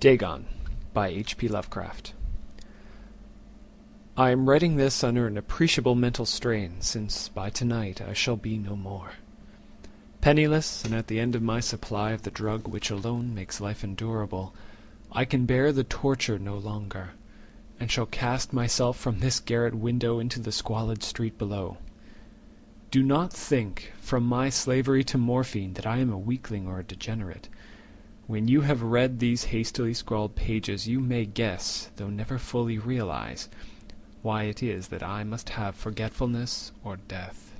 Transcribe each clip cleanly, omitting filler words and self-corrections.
Dagon by H.P. Lovecraft. I am writing this under an appreciable mental strain, since by tonight I shall be no more. Penniless, and at the end of my supply of the drug which alone makes life endurable, I can bear the torture no longer, and shall cast myself from this garret window into the squalid street below. Do not think, from my slavery to morphine, that I am a weakling or a degenerate. When you have read these hastily scrawled pages, you may guess, though never fully realize, why it is that I must have forgetfulness or death.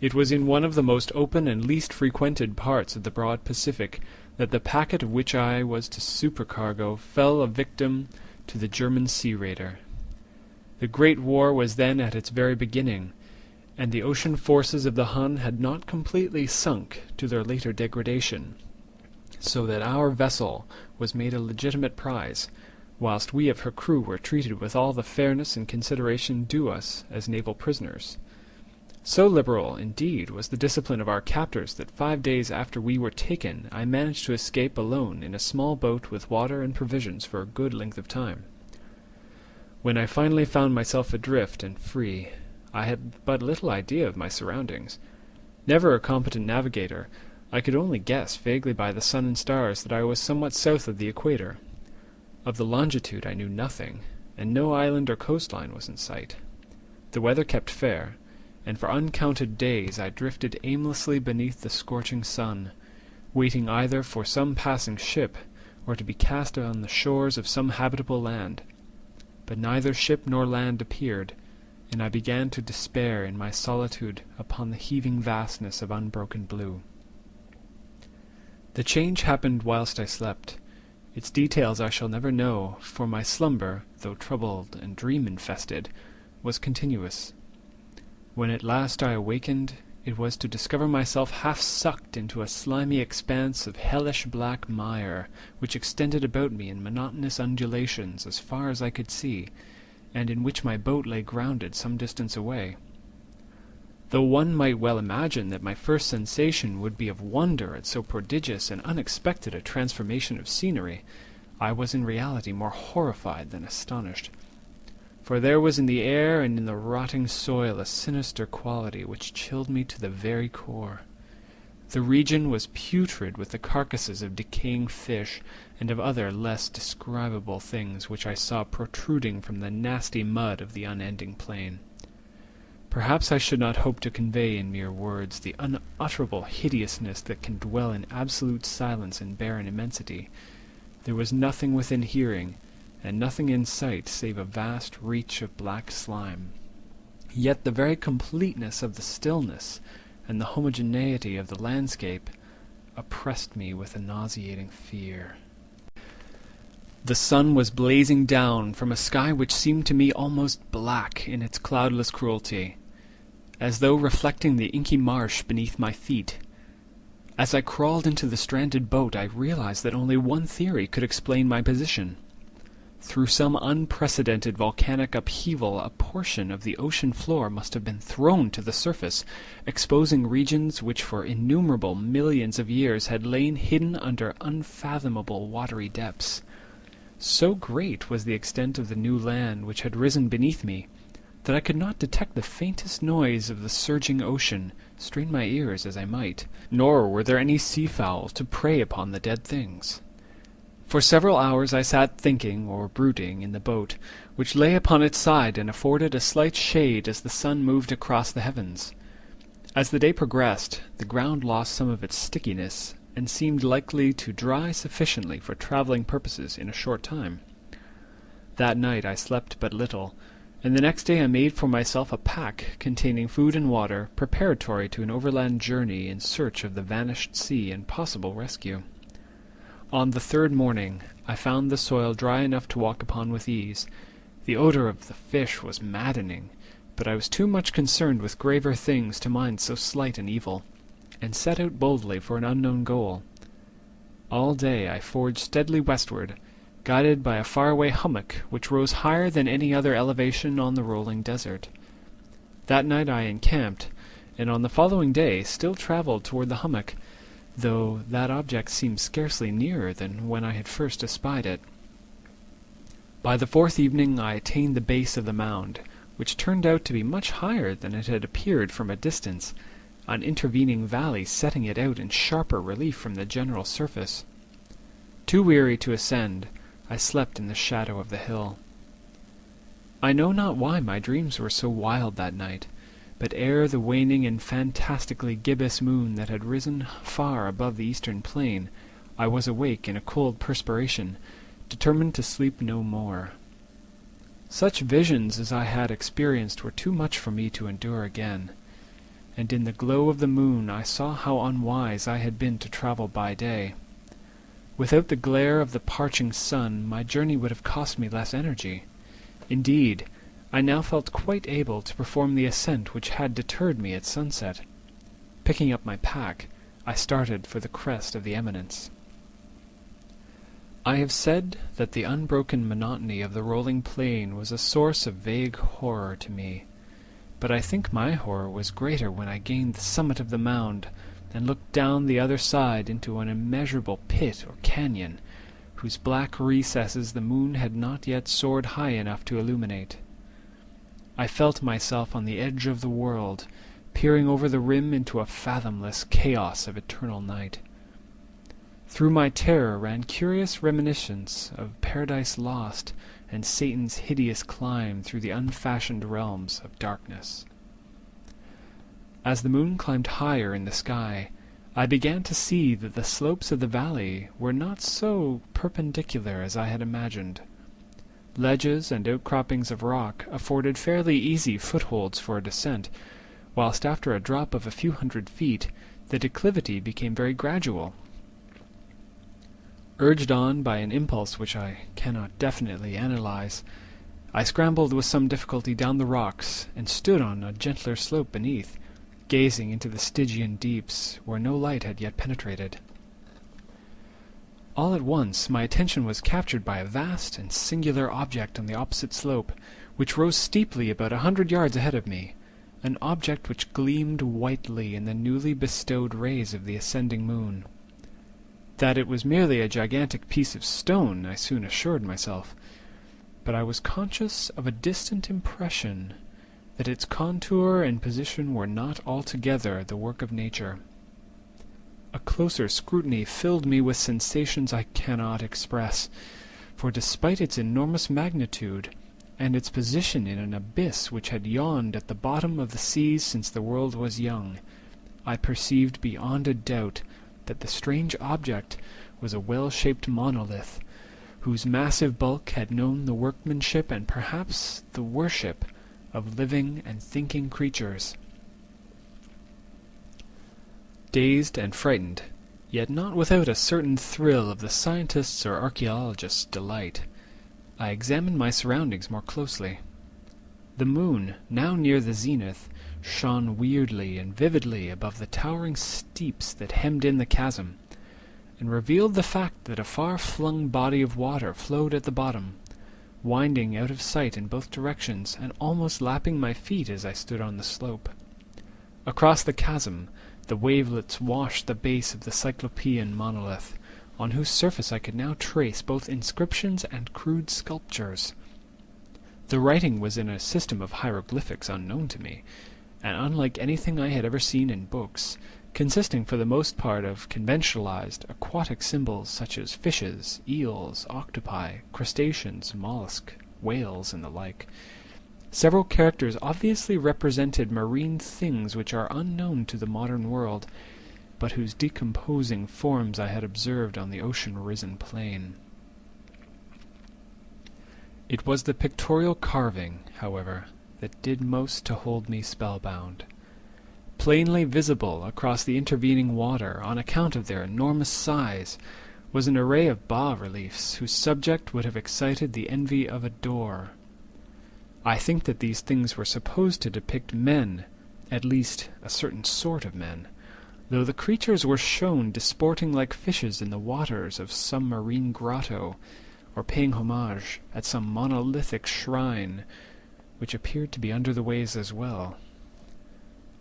It was in one of the most open and least frequented parts of the broad Pacific that the packet of which I was to supercargo fell a victim to the German sea raider. The Great War was then at its very beginning, and the ocean forces of the Hun had not completely sunk to their later degradation, so that our vessel was made a legitimate prize, whilst we of her crew were treated with all the fairness and consideration due us as naval prisoners. So liberal, indeed, was the discipline of our captors that 5 days after we were taken I managed to escape alone in a small boat with water and provisions for a good length of time. When I finally found myself adrift and free, I had but little idea of my surroundings. Never a competent navigator, I could only guess vaguely by the sun and stars that I was somewhat south of the equator. Of the longitude I knew nothing, and no island or coastline was in sight. The weather kept fair, and for uncounted days I drifted aimlessly beneath the scorching sun, waiting either for some passing ship or to be cast on the shores of some habitable land. But neither ship nor land appeared, and I began to despair in my solitude upon the heaving vastness of unbroken blue. The change happened whilst I slept. Its details I shall never know, for my slumber, though troubled and dream-infested, was continuous. When at last I awakened, it was to discover myself half sucked into a slimy expanse of hellish black mire, which extended about me in monotonous undulations as far as I could see, and in which my boat lay grounded some distance away. Though one might well imagine that my first sensation would be of wonder at so prodigious and unexpected a transformation of scenery, I was in reality more horrified than astonished. For there was in the air and in the rotting soil a sinister quality which chilled me to the very core. The region was putrid with the carcasses of decaying fish and of other less describable things which I saw protruding from the nasty mud of the unending plain. Perhaps I should not hope to convey in mere words the unutterable hideousness that can dwell in absolute silence and barren immensity. There was nothing within hearing, and nothing in sight save a vast reach of black slime. Yet the very completeness of the stillness and the homogeneity of the landscape oppressed me with a nauseating fear. The sun was blazing down from a sky which seemed to me almost black in its cloudless cruelty, as though reflecting the inky marsh beneath my feet. As I crawled into the stranded boat, I realized that only one theory could explain my position. Through some unprecedented volcanic upheaval, a portion of the ocean floor must have been thrown to the surface, exposing regions which for innumerable millions of years had lain hidden under unfathomable watery depths. So great was the extent of the new land which had risen beneath me, that I could not detect the faintest noise of the surging ocean, strain my ears as I might, nor were there any sea-fowl to prey upon the dead things. For several hours I sat thinking or brooding in the boat, which lay upon its side and afforded a slight shade as the sun moved across the heavens. As the day progressed, the ground lost some of its stickiness, and seemed likely to dry sufficiently for travelling purposes in a short time. That night I slept but little, and the next day I made for myself a pack containing food and water, preparatory to an overland journey in search of the vanished sea and possible rescue. On the third morning I found the soil dry enough to walk upon with ease. The odour of the fish was maddening, but I was too much concerned with graver things to mind so slight an evil, and set out boldly for an unknown goal. All day I forged steadily westward, guided by a far-away hummock which rose higher than any other elevation on the rolling desert. That night I encamped, and on the following day still travelled toward the hummock, though that object seemed scarcely nearer than when I had first espied it. By the fourth evening I attained the base of the mound, which turned out to be much higher than it had appeared from a distance, an intervening valley setting it out in sharper relief from the general surface. Too weary to ascend, I slept in the shadow of the hill. I know not why my dreams were so wild that night, but ere the waning and fantastically gibbous moon that had risen far above the eastern plain, I was awake in a cold perspiration, determined to sleep no more. Such visions as I had experienced were too much for me to endure again, and in the glow of the moon I saw how unwise I had been to travel by day. Without the glare of the parching sun, my journey would have cost me less energy. Indeed, I now felt quite able to perform the ascent which had deterred me at sunset. Picking up my pack, I started for the crest of the eminence. I have said that the unbroken monotony of the rolling plain was a source of vague horror to me, but I think my horror was greater when I gained the summit of the mound and looked down the other side into an immeasurable pit or canyon, whose black recesses the moon had not yet soared high enough to illuminate. I felt myself on the edge of the world, peering over the rim into a fathomless chaos of eternal night. Through my terror ran curious reminiscence of Paradise Lost and Satan's hideous climb through the unfashioned realms of darkness. As the moon climbed higher in the sky, I began to see that the slopes of the valley were not so perpendicular as I had imagined. Ledges and outcroppings of rock afforded fairly easy footholds for a descent, whilst after a drop of a few hundred feet the declivity became very gradual. Urged on by an impulse which I cannot definitely analyze, I scrambled with some difficulty down the rocks and stood on a gentler slope beneath, gazing into the Stygian deeps where no light had yet penetrated. All at once my attention was captured by a vast and singular object on the opposite slope, which rose steeply about 100 yards ahead of me, an object which gleamed whitely in the newly bestowed rays of the ascending moon. That it was merely a gigantic piece of stone I soon assured myself, but I was conscious of a distant impression that its contour and position were not altogether the work of nature. A closer scrutiny filled me with sensations I cannot express, for despite its enormous magnitude, and its position in an abyss which had yawned at the bottom of the seas since the world was young, I perceived beyond a doubt that the strange object was a well-shaped monolith, whose massive bulk had known the workmanship and perhaps the worship of living and thinking creatures. Dazed and frightened, yet not without a certain thrill of the scientist's or archaeologist's delight, I examined my surroundings more closely. The moon, now near the zenith, shone weirdly and vividly above the towering steeps that hemmed in the chasm, and revealed the fact that a far-flung body of water flowed at the bottom, winding out of sight in both directions and almost lapping my feet as I stood on the slope. Across the chasm, the wavelets washed the base of the cyclopean monolith, on whose surface I could now trace both inscriptions and crude sculptures. The writing was in a system of hieroglyphics unknown to me, and unlike anything I had ever seen in books, consisting for the most part of conventionalized aquatic symbols such as fishes, eels, octopi, crustaceans, mollusks, whales, and the like. Several characters obviously represented marine things which are unknown to the modern world, but whose decomposing forms I had observed on the ocean-risen plain. It was the pictorial carving, however, that did most to hold me spellbound. Plainly visible across the intervening water, on account of their enormous size, was an array of bas-reliefs whose subject would have excited the envy of a Dore. I think that these things were supposed to depict men, at least a certain sort of men, though the creatures were shown disporting like fishes in the waters of some marine grotto, or paying homage at some monolithic shrine, which appeared to be under the waves as well.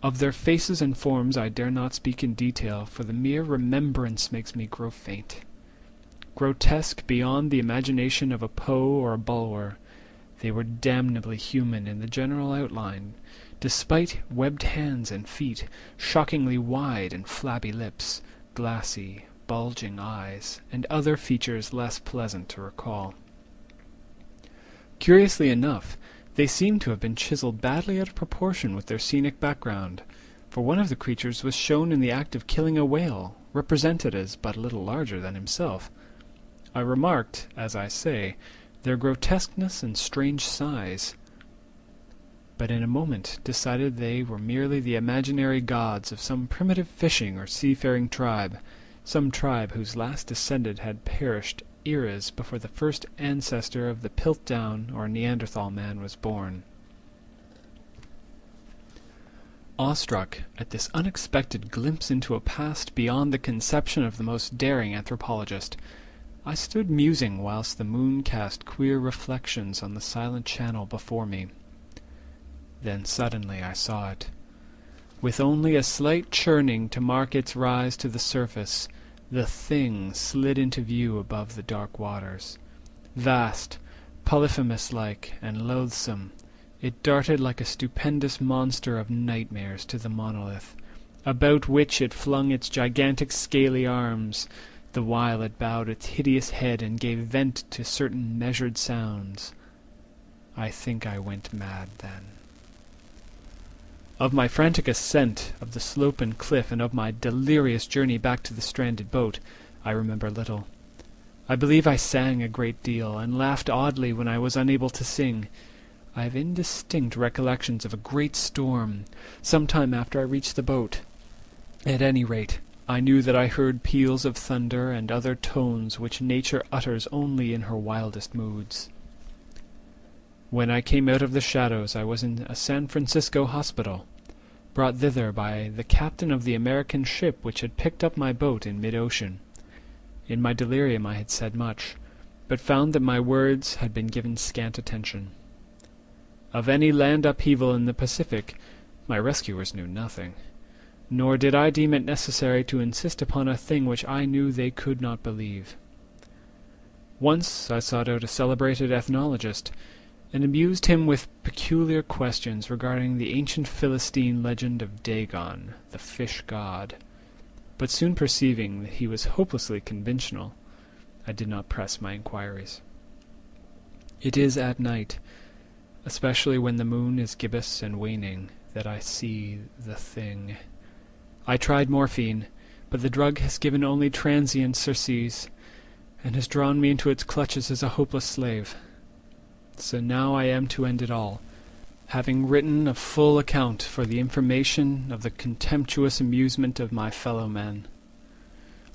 Of their faces and forms I dare not speak in detail, for the mere remembrance makes me grow faint. Grotesque beyond the imagination of a Poe or a Bulwer, they were damnably human in the general outline, despite webbed hands and feet, shockingly wide and flabby lips, glassy, bulging eyes, and other features less pleasant to recall. Curiously enough, they seemed to have been chiseled badly out of proportion with their scenic background, for one of the creatures was shown in the act of killing a whale, represented as but little larger than himself. I remarked, as I say, their grotesqueness and strange size, but in a moment decided they were merely the imaginary gods of some primitive fishing or seafaring tribe, some tribe whose last descendant had perished eras before the first ancestor of the Piltdown or Neanderthal man was born. Awestruck at this unexpected glimpse into a past beyond the conception of the most daring anthropologist, I stood musing whilst the moon cast queer reflections on the silent channel before me. Then suddenly I saw it. With only a slight churning to mark its rise to the surface, the thing slid into view above the dark waters. Vast, Polyphemus-like, and loathsome, it darted like a stupendous monster of nightmares to the monolith, about which it flung its gigantic scaly arms, the while it bowed its hideous head and gave vent to certain measured sounds. I think I went mad then. Of my frantic ascent of the slope and cliff, and of my delirious journey back to the stranded boat, I remember little. I believe I sang a great deal, and laughed oddly when I was unable to sing. I have indistinct recollections of a great storm, some time after I reached the boat. At any rate, I knew that I heard peals of thunder and other tones which nature utters only in her wildest moods. When I came out of the shadows I was in a San Francisco hospital, brought thither by the captain of the American ship which had picked up my boat in mid-ocean. In my delirium I had said much, but found that my words had been given scant attention. Of any land upheaval in the Pacific my rescuers knew nothing, nor did I deem it necessary to insist upon a thing which I knew they could not believe. Once I sought out a celebrated ethnologist, and amused him with peculiar questions regarding the ancient Philistine legend of Dagon, the fish god. But soon perceiving that he was hopelessly conventional, I did not press my inquiries. It is at night, especially when the moon is gibbous and waning, that I see the thing. I tried morphine, but the drug has given only transient surcease, and has drawn me into its clutches as a hopeless slave. So now I am to end it all, having written a full account for the information of the contemptuous amusement of my fellow men.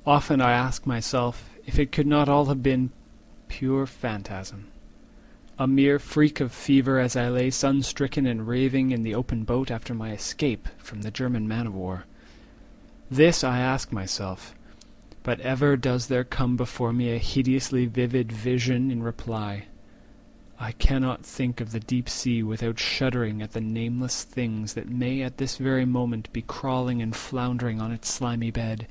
Often I ask myself if it could not all have been pure phantasm, a mere freak of fever as I lay sun-stricken and raving in the open boat after my escape from the German man-of-war. This I ask myself, but ever does there come before me a hideously vivid vision in reply. I cannot think of the deep sea without shuddering at the nameless things that may at this very moment be crawling and floundering on its slimy bed,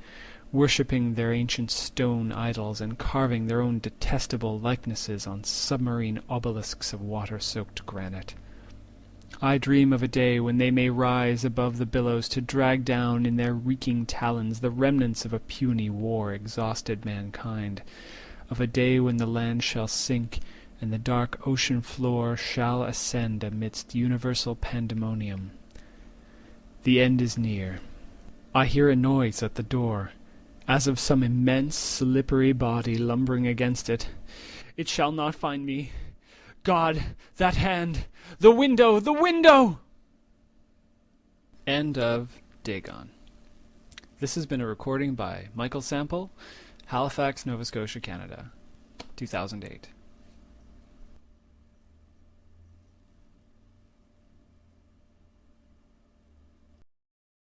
worshipping their ancient stone idols and carving their own detestable likenesses on submarine obelisks of water-soaked granite. I dream of a day when they may rise above the billows to drag down in their reeking talons the remnants of a puny war exhausted mankind, of a day when the land shall sink and the dark ocean floor shall ascend amidst universal pandemonium. The end is near. I hear a noise at the door, as of some immense, slippery body lumbering against it. It shall not find me. God, that hand! The window! The window! End of Dagon. This has been a recording by Michael Sample, Halifax, Nova Scotia, Canada, 2008.